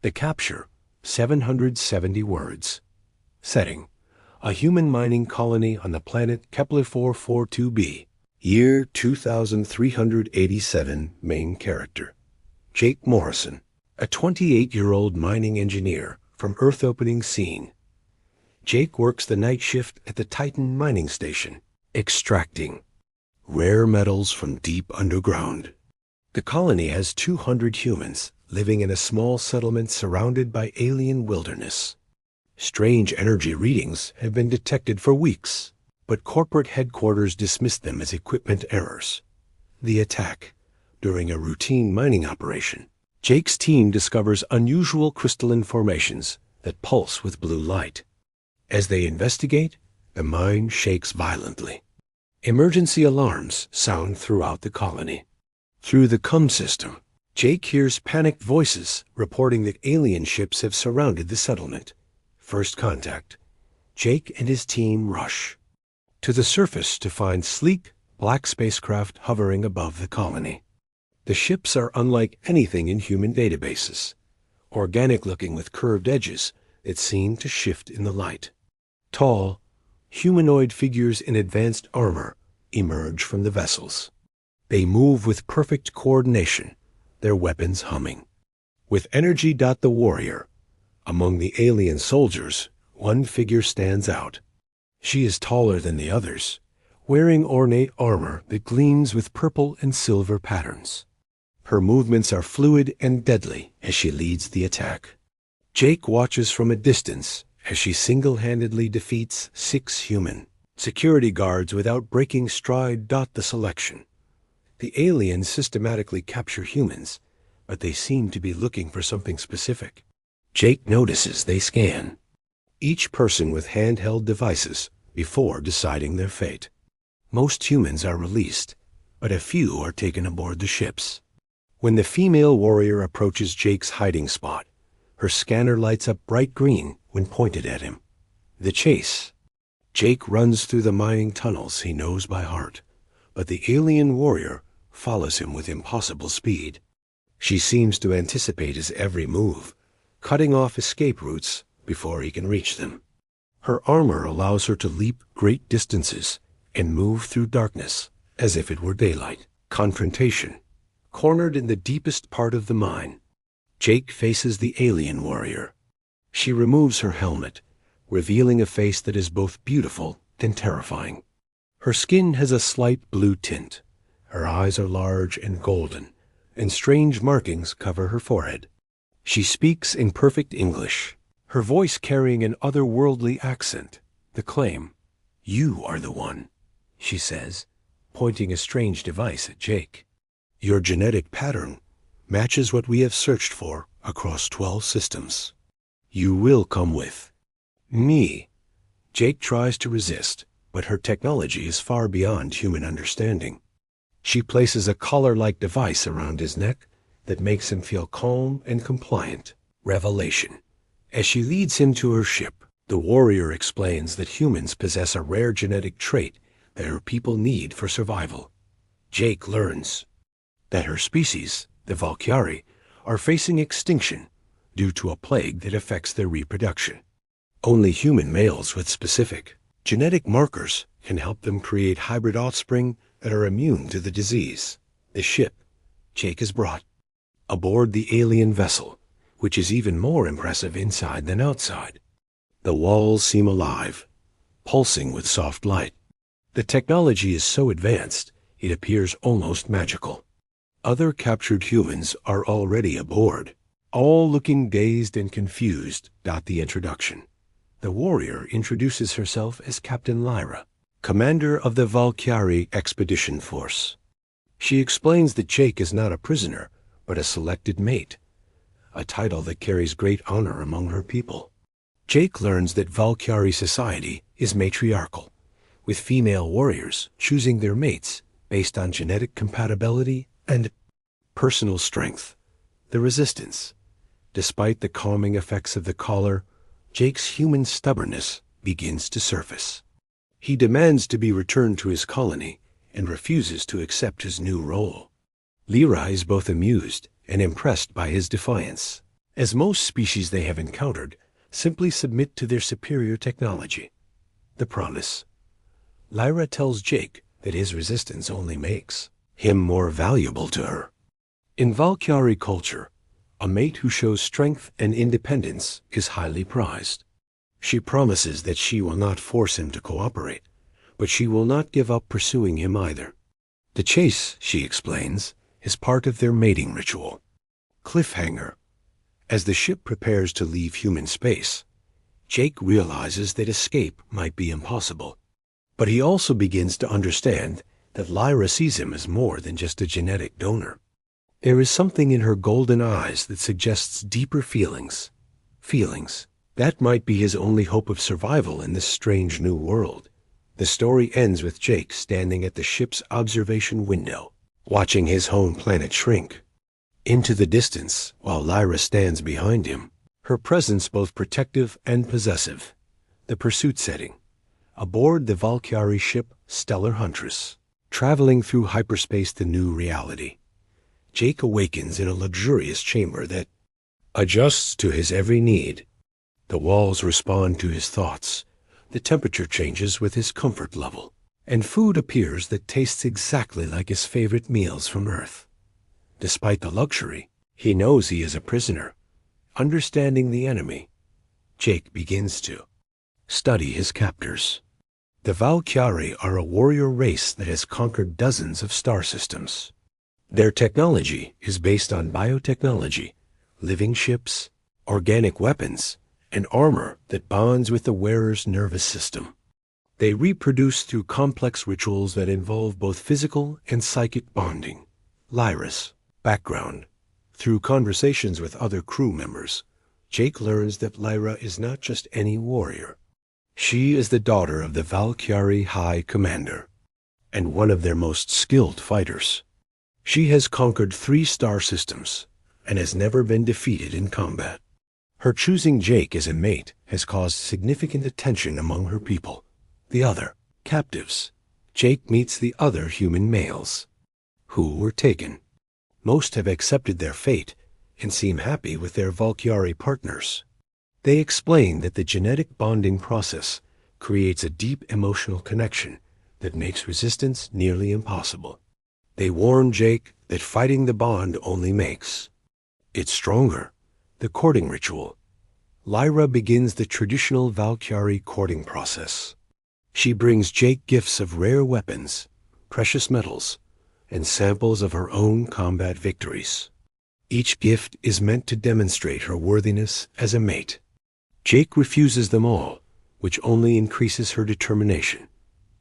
The capture, 770 words. Setting, a human mining colony on the planet Kepler 442b. Year 2387. Main character, Jake Morrison, a 28-year-old mining engineer from Earth opening scene. Jake works the night shift at the Titan mining station, extracting rare metals from deep underground. The colony has 200 humans living in a small settlement surrounded by alien wilderness. Strange energy readings have been detected for weeks, but corporate headquarters dismissed them as equipment errors. The attack, during a routine mining operation. Jake's team discovers unusual crystalline formations that pulse with blue light. As they investigate, the mine shakes violently. Emergency alarms sound throughout the colony. Through the comm system, Jake hears panicked voices reporting that alien ships have surrounded the settlement. First contact. Jake and his team rush to the surface to find sleek, black spacecraft hovering above the colony. The ships are unlike anything in human databases, organic-looking with curved edges that seem to shift in the light. Tall, humanoid figures in advanced armor emerge from the vessels. They move with perfect coordination, their weapons humming. With energy. The warrior. Among the alien soldiers, one figure stands out. She is taller than the others, wearing ornate armor that gleams with purple and silver patterns. Her movements are fluid and deadly as she leads the attack. Jake watches from a distance as she single-handedly defeats 6 human security guards without breaking stride. The selection. The aliens systematically capture humans, but they seem to be looking for something specific. Jake notices they scan each person with handheld devices before deciding their fate. Most humans are released, but a few are taken aboard the ships. When the female warrior approaches Jake's hiding spot, her scanner lights up bright green when pointed at him. The chase. Jake runs through the mining tunnels he knows by heart, but the alien warrior follows him with impossible speed. She seems to anticipate his every move, cutting off escape routes before he can reach them. Her armor allows her to leap great distances and move through darkness as if it were daylight. Confrontation. Cornered in the deepest part of the mine, Jake faces the alien warrior. She removes her helmet, revealing a face that is both beautiful and terrifying. Her skin has a slight blue tint. Her eyes are large and golden, and strange markings cover her forehead. She speaks in perfect English, her voice carrying an otherworldly accent. The claim, "You are the one," she says, pointing a strange device at Jake. "Your genetic pattern matches what we have searched for across 12 systems. You will come with me." Jake tries to resist, but her technology is far beyond human understanding. She places a collar-like device around his neck that makes him feel calm and compliant. Revelation. As she leads him to her ship, the warrior explains that humans possess a rare genetic trait that her people need for survival. Jake learns that her species, the Valkyrie, are facing extinction due to a plague that affects their reproduction. Only human males with specific genetic markers can help them create hybrid offspring that are immune to the disease. The ship Jake is brought aboard the alien vessel, which is even more impressive inside than outside. The walls seem alive, pulsing with soft light. The technology is so advanced, it appears almost magical. Other captured humans are already aboard, all looking dazed and confused. The introduction. The warrior introduces herself as Captain Lyra, commander of the Valkyrie Expedition Force. She explains that Jake is not a prisoner, but a selected mate, a title that carries great honor among her people. Jake learns that Valkyrie society is matriarchal, with female warriors choosing their mates based on genetic compatibility and personal strength. The resistance. Despite the calming effects of the collar, Jake's human stubbornness begins to surface. He demands to be returned to his colony and refuses to accept his new role. Lyra is both amused and impressed by his defiance. as most species they have encountered simply submit to their superior technology. The promise. Lyra tells Jake that his resistance only makes him more valuable to her. In Valkyrie culture, a mate who shows strength and independence is highly prized. She promises that she will not force him to cooperate, but she will not give up pursuing him either. The chase, she explains, is part of their mating ritual. Cliffhanger. As the ship prepares to leave human space, Jake realizes that escape might be impossible. But he also begins to understand that Lyra sees him as more than just a genetic donor. There is something in her golden eyes that suggests deeper feelings. Feelings. That might be his only hope of survival in this strange new world. The story ends with Jake standing at the ship's observation window, watching his home planet shrink into the distance while Lyra stands behind him, her presence both protective and possessive. The pursuit setting. Aboard the Valkyrie ship Stellar Huntress, traveling through hyperspace to new reality. Jake awakens in a luxurious chamber that adjusts to his every need. The walls respond to his thoughts. The temperature changes with his comfort level, and food appears that tastes exactly like his favorite meals from Earth. Despite the luxury, he knows he is a prisoner. Understanding the enemy, Jake begins to study his captors. The Valkyrie are a warrior race that has conquered dozens of star systems. Their technology is based on biotechnology, living ships, organic weapons, and armor that bonds with the wearer's nervous system. They reproduce through complex rituals that involve both physical and psychic bonding. Lyra's background. Through conversations with other crew members, Jake learns that Lyra is not just any warrior. She is the daughter of the Valkyrie High Commander, and one of their most skilled fighters. She has conquered 3 star systems, and has never been defeated in combat. Her choosing Jake as a mate has caused significant attention among her people. The other captives. Jake meets the other human males, who were taken. Most have accepted their fate and seem happy with their Valkyrie partners. They explain that the genetic bonding process creates a deep emotional connection that makes resistance nearly impossible. They warn Jake that fighting the bond only makes it stronger. The courting ritual. Lyra begins the traditional Valkyrie courting process. She brings Jake gifts of rare weapons, precious metals, and samples of her own combat victories. Each gift is meant to demonstrate her worthiness as a mate. Jake refuses them all, which only increases her determination.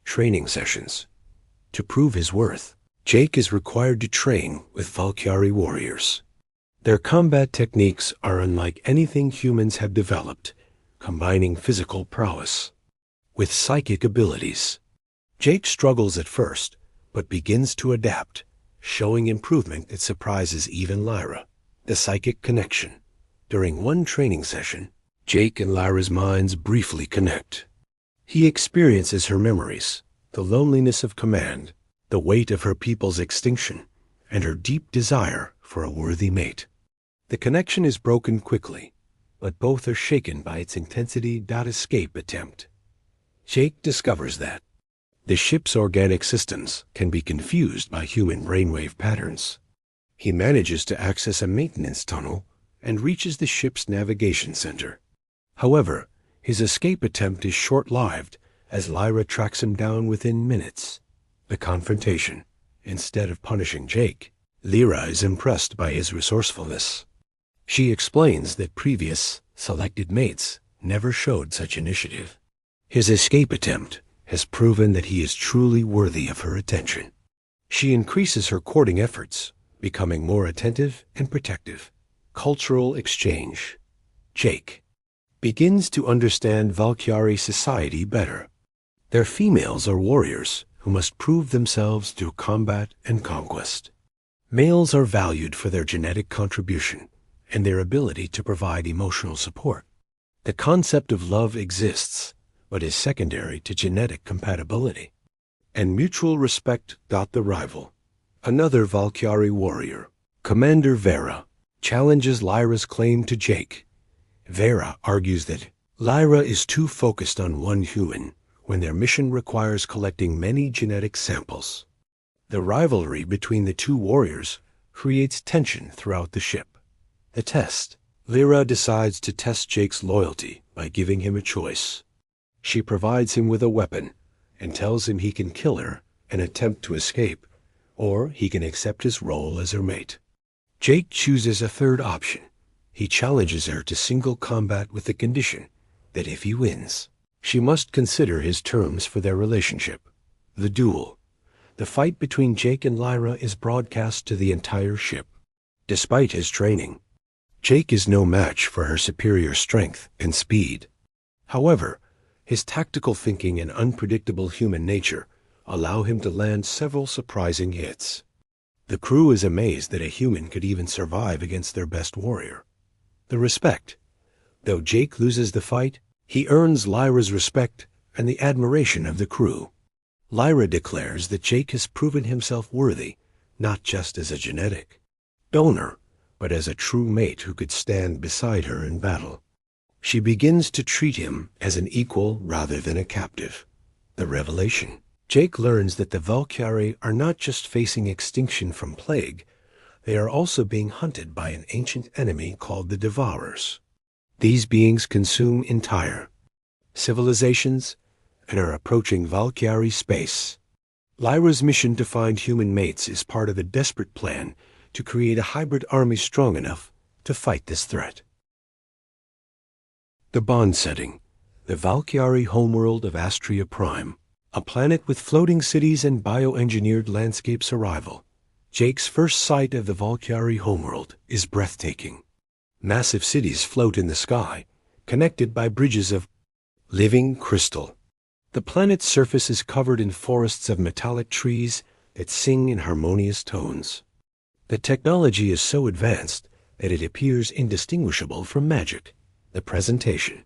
Training sessions. To prove his worth, Jake is required to train with Valkyrie warriors. Their combat techniques are unlike anything humans have developed, combining physical prowess with psychic abilities. Jake struggles at first, but begins to adapt, showing improvement that surprises even Lyra. The psychic connection. During one training session, Jake and Lyra's minds briefly connect. He experiences her memories, the loneliness of command, the weight of her people's extinction, and her deep desire for a worthy mate. The connection is broken quickly, but both are shaken by its intensity. Escape attempt. Jake discovers that the ship's organic systems can be confused by human brainwave patterns. He manages to access a maintenance tunnel and reaches the ship's navigation center. However, his escape attempt is short-lived as Lyra tracks him down within minutes. The confrontation. Instead of punishing Jake, Lyra is impressed by his resourcefulness. She explains that previous selected mates never showed such initiative. His escape attempt has proven that he is truly worthy of her attention. She increases her courting efforts, becoming more attentive and protective. Cultural exchange. Jake begins to understand Valkyrie society better. Their females are warriors who must prove themselves through combat and conquest. Males are valued for their genetic contribution and their ability to provide emotional support. The concept of love exists, but is secondary to genetic compatibility. And mutual respect. The rival. Another Valkyrie warrior, Commander Vera, challenges Lyra's claim to Jake. Vera argues that Lyra is too focused on one human when their mission requires collecting many genetic samples. The rivalry between the two warriors creates tension throughout the ship. The test. Lyra decides to test Jake's loyalty by giving him a choice. She provides him with a weapon and tells him he can kill her and attempt to escape, or he can accept his role as her mate. Jake chooses a third option. He challenges her to single combat with the condition that if he wins, she must consider his terms for their relationship. The duel. The fight between Jake and Lyra is broadcast to the entire ship. Despite his training, Jake is no match for her superior strength and speed. However, his tactical thinking and unpredictable human nature allow him to land several surprising hits. The crew is amazed that a human could even survive against their best warrior. The respect. Though Jake loses the fight, he earns Lyra's respect and the admiration of the crew. Lyra declares that Jake has proven himself worthy, not just as a genetic donor, but as a true mate who could stand beside her in battle. She begins to treat him as an equal rather than a captive. The revelation. Jake learns that the Valkyrie are not just facing extinction from plague, they are also being hunted by an ancient enemy called the Devourers. These beings consume entire civilizations and are approaching Valkyrie space. Lyra's mission to find human mates is part of a desperate plan to create a hybrid army strong enough to fight this threat. The Bond setting. The Valkyrie homeworld of Astria Prime. A planet with floating cities and bioengineered landscapes arrival. Jake's first sight of the Valkyrie homeworld is breathtaking. Massive cities float in the sky, connected by bridges of living crystal. The planet's surface is covered in forests of metallic trees that sing in harmonious tones. The technology is so advanced that it appears indistinguishable from magic. The presentation.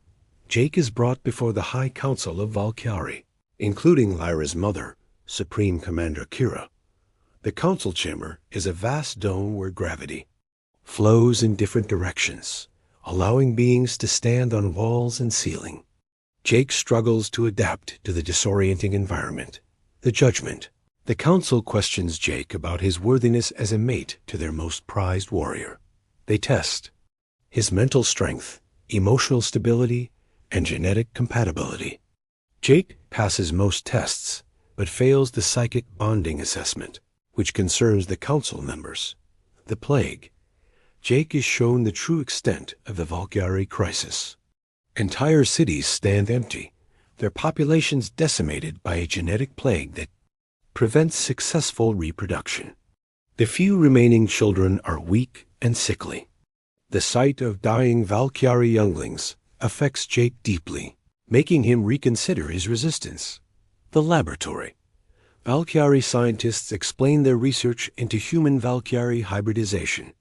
Jake is brought before the High Council of Valkyrie, including Lyra's mother, Supreme Commander Kira. The council chamber is a vast dome where gravity flows in different directions, allowing beings to stand on walls and ceiling. Jake struggles to adapt to the disorienting environment. The judgment. The council questions Jake about his worthiness as a mate to their most prized warrior. They test his mental strength, emotional stability, and genetic compatibility. Jake passes most tests, but fails the psychic bonding assessment, which concerns the council members. The plague. Jake is shown the true extent of the Valkyrie crisis. Entire cities stand empty, their populations decimated by a genetic plague that prevents successful reproduction. The few remaining children are weak and sickly. The sight of dying Valkyrie younglings affects Jake deeply, making him reconsider his resistance. The laboratory. Valkyrie scientists explain their research into human Valkyrie hybridization.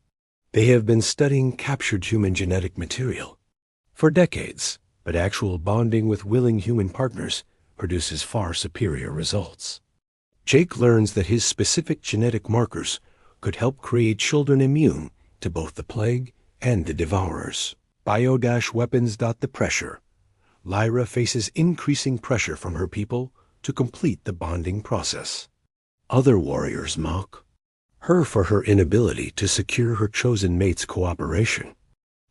They have been studying captured human genetic material for decades, but actual bonding with willing human partners produces far superior results. Jake learns that his specific genetic markers could help create children immune to both the plague and the Devourers. Bio-weapons. The pressure. Lyra faces increasing pressure from her people to complete the bonding process. Other warriors mock her for her inability to secure her chosen mate's cooperation.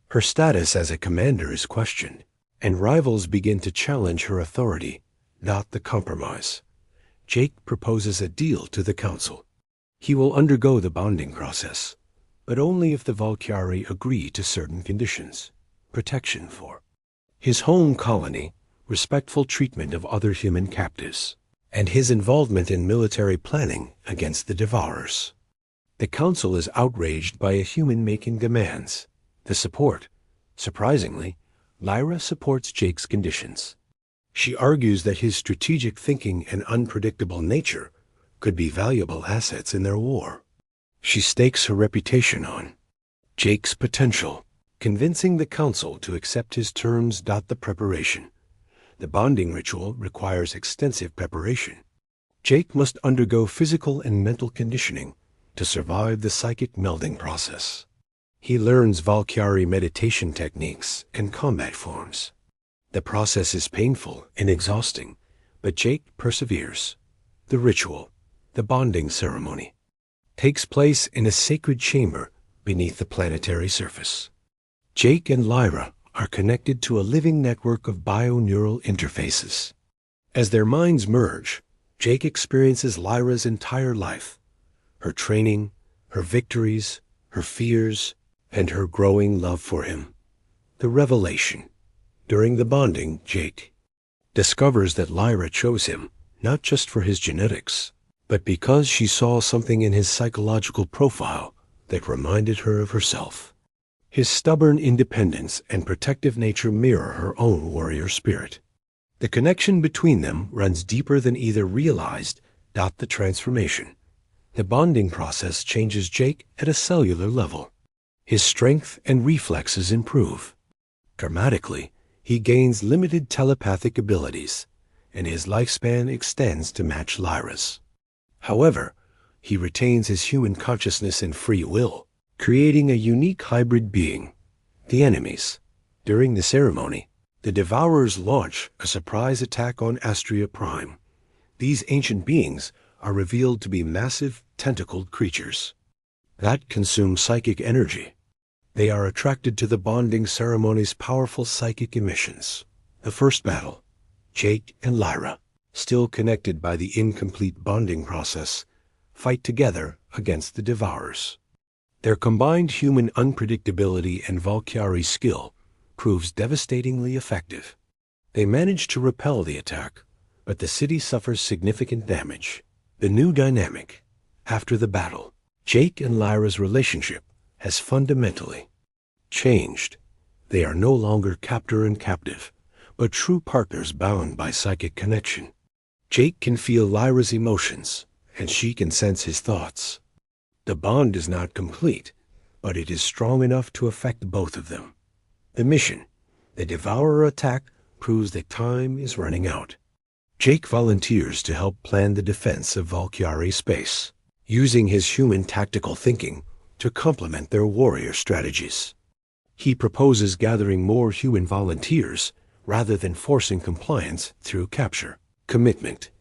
Her status as a commander is questioned, and rivals begin to challenge her authority. The compromise. Jake proposes a deal to the council. He will undergo the bonding process, but only if the Valkyrie agree to certain conditions. Protection for his home colony, respectful treatment of other human captives, and his involvement in military planning against the Devourers. The council is outraged by a human making demands. The support. Surprisingly, Lyra supports Jake's conditions. She argues that his strategic thinking and unpredictable nature could be valuable assets in their war. She stakes her reputation on Jake's potential, convincing the council to accept his terms. The preparation. The bonding ritual requires extensive preparation. Jake must undergo physical and mental conditioning to survive the psychic melding process. He learns Valkyrie meditation techniques and combat forms. The process is painful and exhausting, but Jake perseveres. The ritual, the bonding ceremony, takes place in a sacred chamber beneath the planetary surface. Jake and Lyra are connected to a living network of bioneural interfaces. As their minds merge, Jake experiences Lyra's entire life, her training, her victories, her fears, and her growing love for him. The revelation. During the bonding, Jake discovers that Lyra chose him not just for his genetics, but because she saw something in his psychological profile that reminded her of herself. His stubborn independence and protective nature mirror her own warrior spirit. The connection between them runs deeper than either realized. The transformation. The bonding process changes Jake at a cellular level. His strength and reflexes improve. Dramatically, he gains limited telepathic abilities, and his lifespan extends to match Lyra's. However, he retains his human consciousness and free will, creating a unique hybrid being. The enemies. During the ceremony, the Devourers launch a surprise attack on Astria Prime. These ancient beings are revealed to be massive, tentacled creatures that consume psychic energy. They are attracted to the bonding ceremony's powerful psychic emissions. The first battle. Jake and Lyra, still connected by the incomplete bonding process, fight together against the Devourers. Their combined human unpredictability and Valkyrie skill proves devastatingly effective. They manage to repel the attack, but the city suffers significant damage. The new dynamic. After the battle, Jake and Lyra's relationship has fundamentally changed. They are no longer captor and captive, but true partners bound by psychic connection. Jake can feel Lyra's emotions, and she can sense his thoughts. The bond is not complete, but it is strong enough to affect both of them. The mission, the Devourer attack, proves that time is running out. Jake volunteers to help plan the defense of Valkyrie space, using his human tactical thinking to complement their warrior strategies. He proposes gathering more human volunteers rather than forcing compliance through capture. Commitment.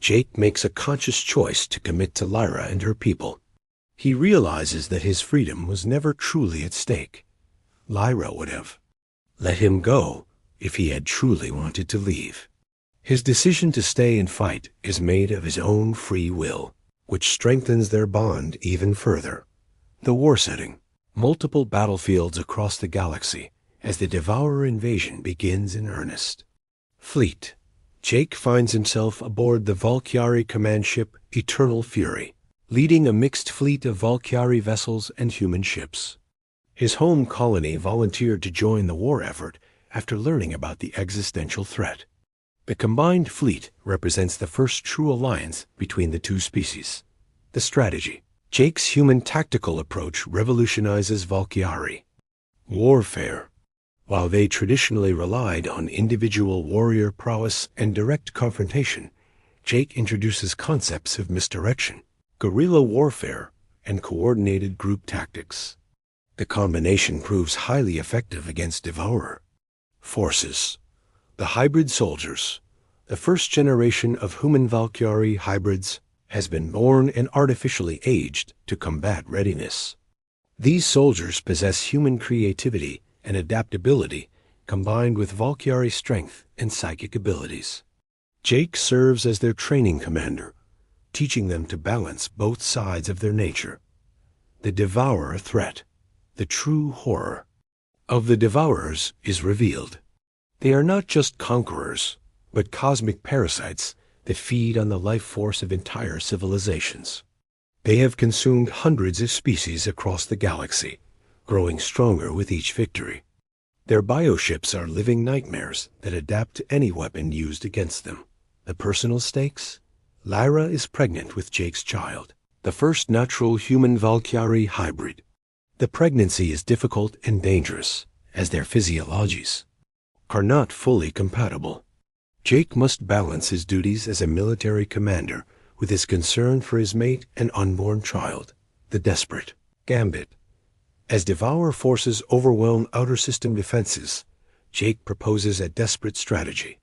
Jake makes a conscious choice to commit to Lyra and her people. He realizes that his freedom was never truly at stake. Lyra would have let him go if he had truly wanted to leave. His decision to stay and fight is made of his own free will, which strengthens their bond even further. The war setting. Multiple battlefields across the galaxy as the Devourer invasion begins in earnest. Fleet. Jake finds himself aboard the Valkyrie command ship Eternal Fury, leading a mixed fleet of Valkyrie vessels and human ships. His home colony volunteered to join the war effort after learning about the existential threat. The combined fleet represents the first true alliance between the two species. The strategy. Jake's human tactical approach revolutionizes Valkyrie. Warfare. While they traditionally relied on individual warrior prowess and direct confrontation, Jake introduces concepts of misdirection, guerrilla warfare, and coordinated group tactics. The combination proves highly effective against Devourer forces. The hybrid soldiers. The first generation of human Valkyrie hybrids has been born and artificially aged to combat readiness. These soldiers possess human creativity and adaptability combined with Valkyrie strength and psychic abilities. Jake serves as their training commander, teaching them to balance both sides of their nature. The Devourer threat, the true horror of the Devourers is revealed. They are not just conquerors, but cosmic parasites that feed on the life force of entire civilizations. They have consumed hundreds of species across the galaxy, growing stronger with each victory. Their bioships are living nightmares that adapt to any weapon used against them. The personal stakes? Lyra is pregnant with Jake's child, the first natural human Valkyrie hybrid. The pregnancy is difficult and dangerous, as their physiologies are not fully compatible. Jake must balance his duties as a military commander with his concern for his mate and unborn child. The desperate gambit. As Devourer forces overwhelm outer system defenses, Jake proposes a desperate strategy.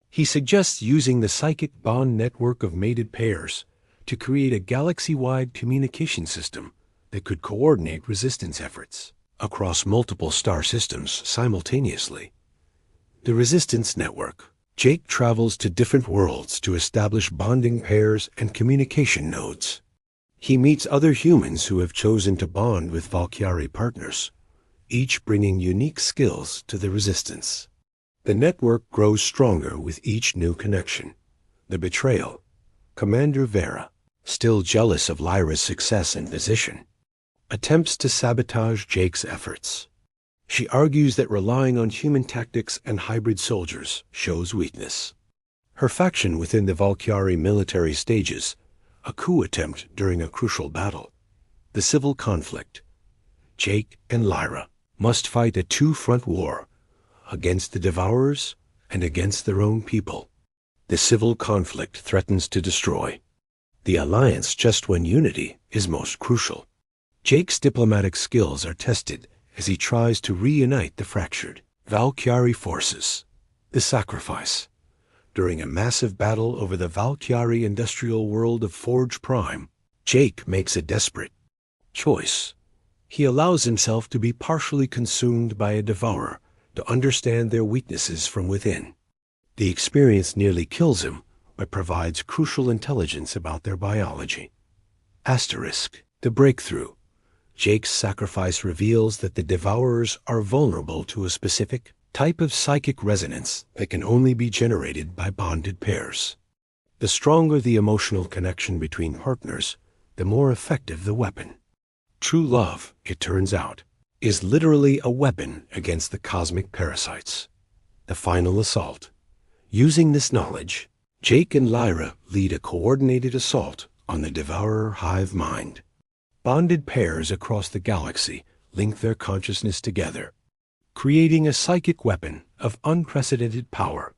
He suggests using the psychic bond network of mated pairs to create a galaxy-wide communication system that could coordinate resistance efforts across multiple star systems simultaneously. The Resistance Network. Jake travels to different worlds to establish bonding pairs and communication nodes. He meets other humans who have chosen to bond with Valkyrie partners, each bringing unique skills to the Resistance. The network grows stronger with each new connection. The betrayal. Commander Vera, still jealous of Lyra's success and position, attempts to sabotage Jake's efforts. She argues that relying on human tactics and hybrid soldiers shows weakness. Her faction within the Valkyrie military stages a coup attempt during a crucial battle. The civil conflict. Jake and Lyra must fight a two-front war against the Devourers and against their own people. The civil conflict threatens to destroy the alliance just when unity is most crucial. Jake's diplomatic skills are tested as he tries to reunite the fractured Valkyrie forces. The sacrifice. During a massive battle over the Valkyrie industrial world of Forge Prime, Jake makes a desperate choice. He allows himself to be partially consumed by a devourer to understand their weaknesses from within. The experience nearly kills him, but provides crucial intelligence about their biology. Asterisk. The breakthrough. Jake's sacrifice reveals that the Devourers are vulnerable to a specific type of psychic resonance that can only be generated by bonded pairs. The stronger the emotional connection between partners, the more effective the weapon. True love, it turns out, is literally a weapon against the cosmic parasites. The final assault. Using this knowledge, Jake and Lyra lead a coordinated assault on the Devourer hive mind. Bonded pairs across the galaxy link their consciousness together, creating a psychic weapon of unprecedented power.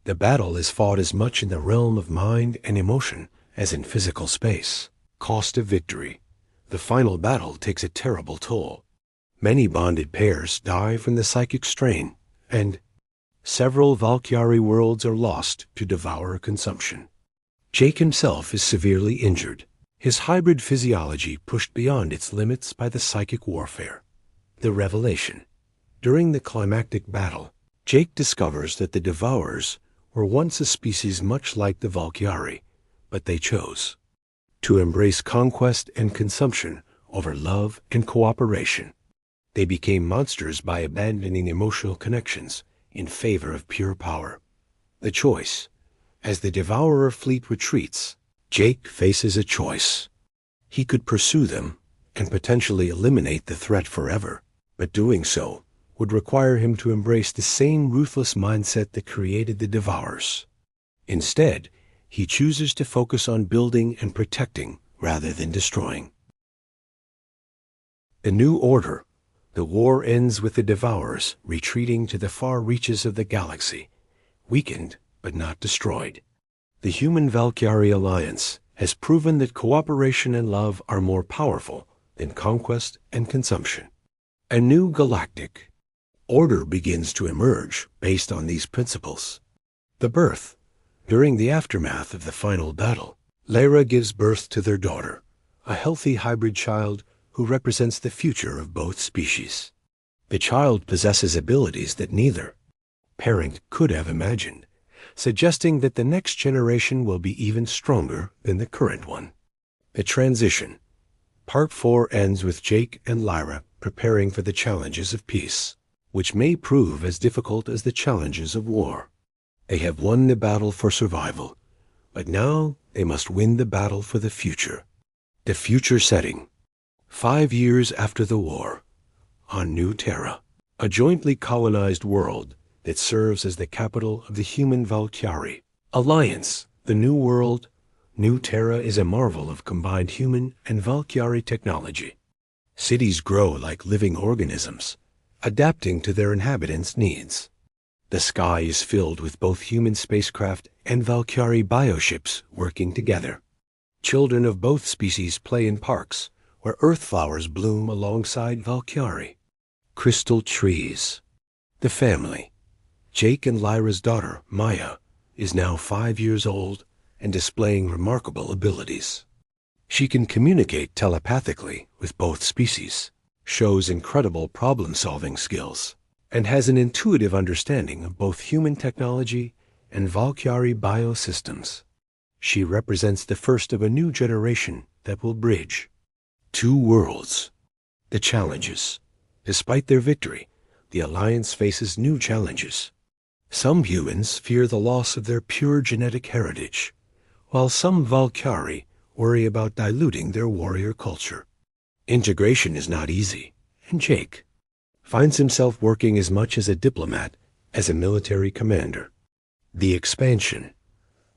The battle is fought as much in the realm of mind and emotion as in physical space. Cost of victory. The final battle takes a terrible toll. Many bonded pairs die from the psychic strain, and several Valkyrie worlds are lost to Devourer consumption. Jake himself is severely injured, his hybrid physiology pushed beyond its limits by the psychic warfare. The revelation. During the climactic battle, Jake discovers that the Devourers were once a species much like the Valkyrie, but they chose to embrace conquest and consumption over love and cooperation. They became monsters by abandoning emotional connections in favor of pure power. The choice. As the Devourer fleet retreats, Jake faces a choice. He could pursue them and potentially eliminate the threat forever, but doing so would require him to embrace the same ruthless mindset that created the Devourers. Instead, he chooses to focus on building and protecting rather than destroying. The New Order. The war ends with the Devourers retreating to the far reaches of the galaxy, weakened but not destroyed. The human Valkyrie alliance has proven that cooperation and love are more powerful than conquest and consumption. A new galactic order begins to emerge based on these principles. The birth. During the aftermath of the final battle, Lyra gives birth to their daughter, a healthy hybrid child who represents the future of both species. The child possesses abilities that neither parent could have imagined, suggesting that the next generation will be even stronger than the current one. The transition. Part 4 ends with Jake and Lyra preparing for the challenges of peace, which may prove as difficult as the challenges of war. They have won the battle for survival, but now they must win the battle for the future. The future setting. 5 years after the war, on New Terra, a jointly colonized world that serves as the capital of the human Valkyrie Alliance. The New World, New Terra, is a marvel of combined human and Valkyrie technology. Cities grow like living organisms, adapting to their inhabitants' needs. The sky is filled with both human spacecraft and Valkyrie bioships working together. Children of both species play in parks where earth flowers bloom alongside Valkyrie. Crystal trees. The family. Jake and Lyra's daughter, Maya, is now 5 years old and displaying remarkable abilities. She can communicate telepathically with both species, shows incredible problem-solving skills, and has an intuitive understanding of both human technology and Valkyrie biosystems. She represents the first of a new generation that will bridge two worlds. The challenges. Despite their victory, the Alliance faces new challenges. Some humans fear the loss of their pure genetic heritage, while some Valkyrie worry about diluting their warrior culture. Integration is not easy, and Jake finds himself working as much as a diplomat as a military commander. The expansion.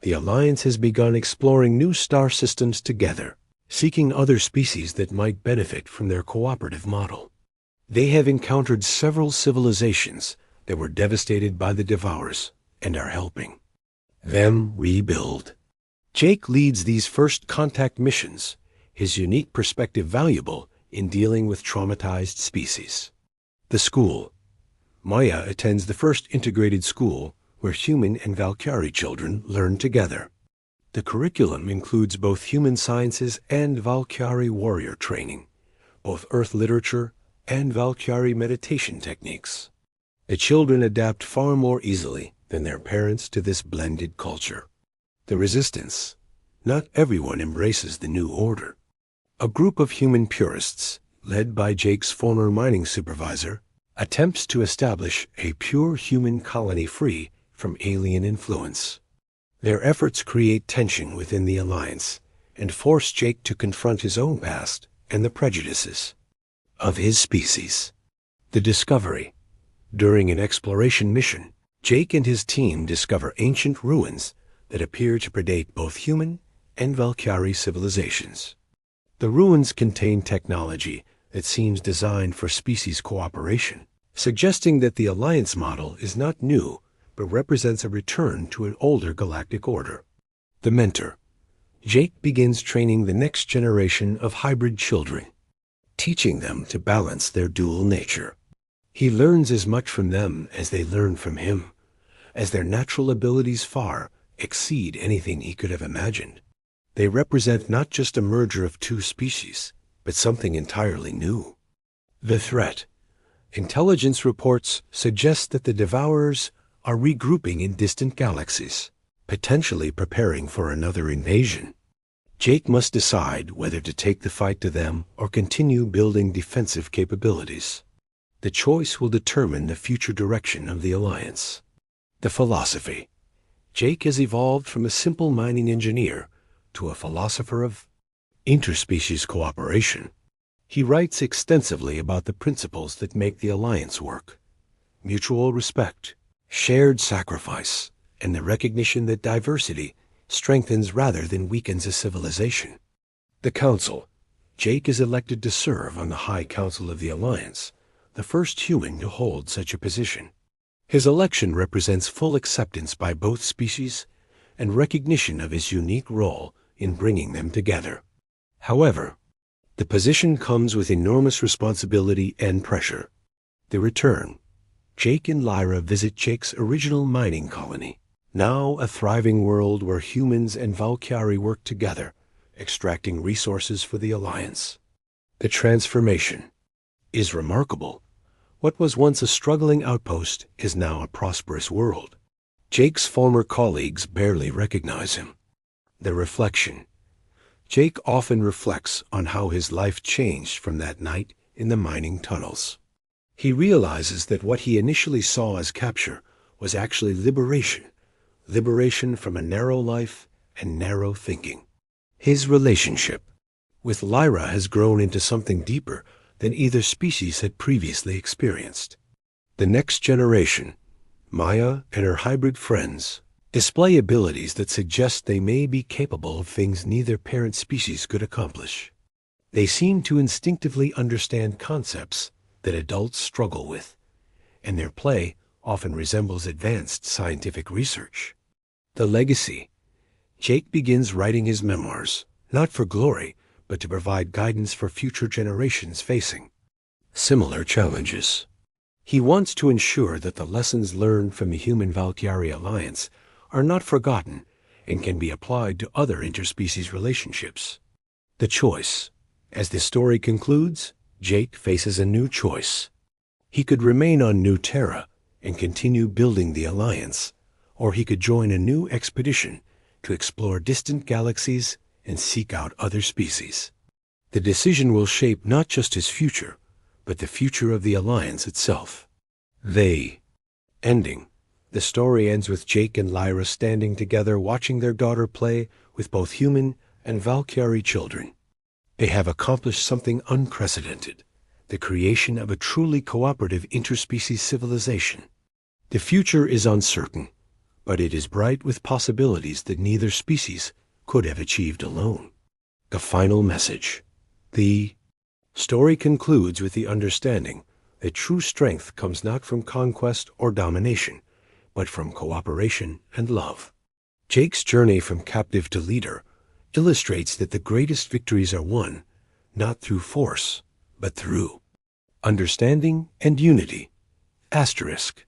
The Alliance has begun exploring new star systems together, seeking other species that might benefit from their cooperative model. They have encountered several civilizations that were devastated by the Devourers and are helping them rebuild. Jake leads these first contact missions, his unique perspective valuable in dealing with traumatized species. The school. Maya attends the first integrated school where human and Valkyrie children learn together. The curriculum includes both human sciences and Valkyrie warrior training, both Earth literature and Valkyrie meditation techniques. The children adapt far more easily than their parents to this blended culture. The resistance. Not everyone embraces the new order. A group of human purists, led by Jake's former mining supervisor, attempts to establish a pure human colony free from alien influence. Their efforts create tension within the Alliance and force Jake to confront his own past and the prejudices of his species. The discovery. During an exploration mission, Jake and his team discover ancient ruins that appear to predate both human and Valkyrie civilizations. The ruins contain technology that seems designed for species cooperation, suggesting that the Alliance model is not new but represents a return to an older galactic order. The mentor. Jake begins training the next generation of hybrid children, teaching them to balance their dual nature. He learns as much from them as they learn from him, as their natural abilities far exceed anything he could have imagined. They represent not just a merger of two species, but something entirely new. The threat. Intelligence reports suggest that the Devourers are regrouping in distant galaxies, potentially preparing for another invasion. Jake must decide whether to take the fight to them or continue building defensive capabilities. The choice will determine the future direction of the Alliance. The philosophy. Jake has evolved from a simple mining engineer to a philosopher of interspecies cooperation. He writes extensively about the principles that make the Alliance work: mutual respect, shared sacrifice, and the recognition that diversity strengthens rather than weakens a civilization. The Council. Jake is elected to serve on the High Council of the Alliance, the first human to hold such a position. His election represents full acceptance by both species and recognition of his unique role in bringing them together. However, the position comes with enormous responsibility and pressure. The return. Jake and Lyra visit Jake's original mining colony, now a thriving world where humans and Valkyrie work together, extracting resources for the Alliance. The transformation is remarkable. What was once a struggling outpost is now a prosperous world. Jake's former colleagues barely recognize him. The reflection. Jake often reflects on how his life changed from that night in the mining tunnels. He realizes that what he initially saw as capture was actually liberation from a narrow life and narrow thinking. His relationship with Lyra has grown into something deeper than either species had previously experienced. The next generation, Maya and her hybrid friends, display abilities that suggest they may be capable of things neither parent species could accomplish. They seem to instinctively understand concepts that adults struggle with, and their play often resembles advanced scientific research. The legacy. Jake begins writing his memoirs, not for glory, but to provide guidance for future generations facing similar challenges. He wants to ensure that the lessons learned from the Human-Valkyrie alliance are not forgotten and can be applied to other interspecies relationships. The choice. As the story concludes, Jake faces a new choice. He could remain on New Terra and continue building the alliance, or he could join a new expedition to explore distant galaxies and seek out other species. The decision will shape not just his future, but the future of the alliance itself. Ending. The story ends with Jake and Lyra standing together watching their daughter play with both human and Valkyrie children. They have accomplished something unprecedented, the creation of a truly cooperative interspecies civilization. The future is uncertain, but it is bright with possibilities that neither species could have achieved alone. The final message. The story concludes with the understanding that true strength comes not from conquest or domination, but from cooperation and love. Jake's journey from captive to leader illustrates that the greatest victories are won not through force, but through understanding and unity. Asterisk.